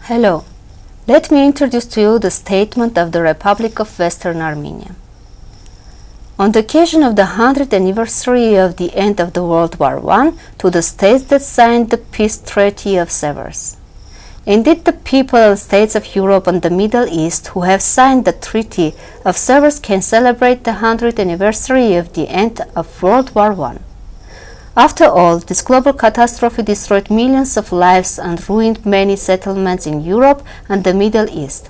Hello. Let me introduce to you the statement of the Republic of Western Armenia. On the occasion of the 100th anniversary of the end of the World War I, to the states that signed the Peace Treaty of Sevres. Indeed, the people and states of Europe and the Middle East who have signed the Treaty of Sevres can celebrate the 100th anniversary of the end of World War I. After all, this global catastrophe destroyed millions of lives and ruined many settlements in Europe and the Middle East,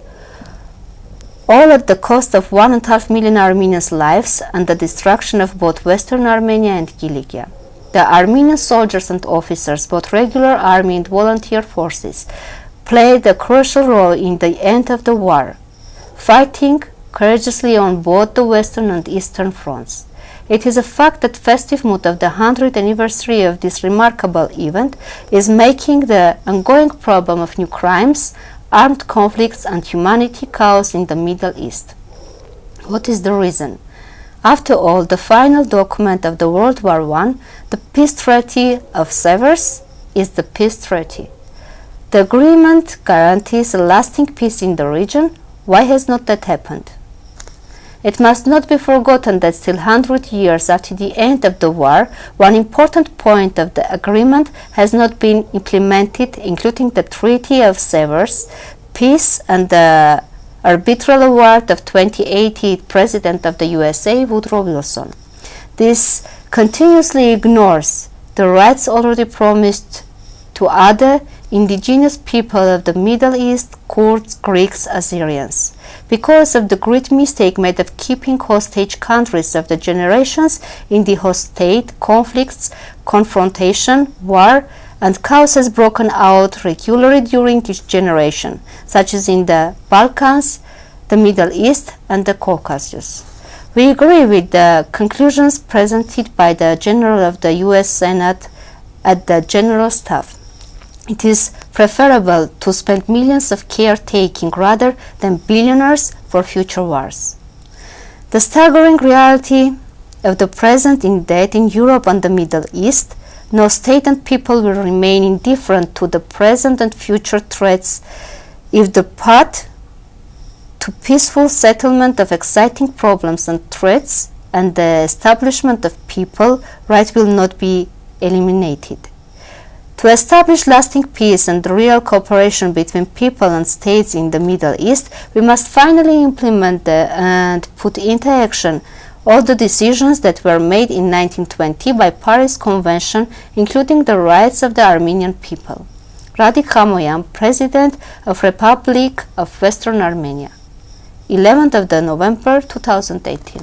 all at the cost of 1.5 million Armenians' lives and the destruction of both Western Armenia and Cilicia. The Armenian soldiers and officers, both regular army and volunteer forces, played a crucial role in the end of the war, fighting courageously on both the Western and Eastern fronts. It is a fact that festive mood of the 100th anniversary of this remarkable event is making the ongoing problem of new crimes, armed conflicts and humanity chaos in the Middle East. What is the reason? After all, the final document of the World War I, the Peace Treaty of Sevres, is the Peace Treaty. The agreement guarantees a lasting peace in the region. Why has not that happened? It must not be forgotten that still 100 years after the end of the war, one important point of the agreement has not been implemented, including the Treaty of Sevres, peace and the arbitral award of 2080 President of the USA, Woodrow Wilson. This continuously ignores the rights already promised to other indigenous people of the Middle East, Kurds, Greeks, Assyrians. Because of the great mistake made of keeping hostage countries of the generations in the host state, conflicts, confrontation, war, and chaos has broken out regularly during each generation, such as in the Balkans, the Middle East, and the Caucasus. We agree with the conclusions presented by the General of the U.S. Senate at the General Staff. It is preferable to spend millions of caretaking rather than billionaires for future wars. The staggering reality of the present is that in Europe and the Middle East, no state and people will remain indifferent to the present and future threats if the path to peaceful settlement of exciting problems and threats and the establishment of people rights will not be eliminated. To establish lasting peace and real cooperation between people and states in the Middle East, we must finally implement and put into action all the decisions that were made in 1920 by Paris Convention, including the rights of the Armenian people. Radi Noyan, President of Republic of Western Armenia, 11th of November 2018.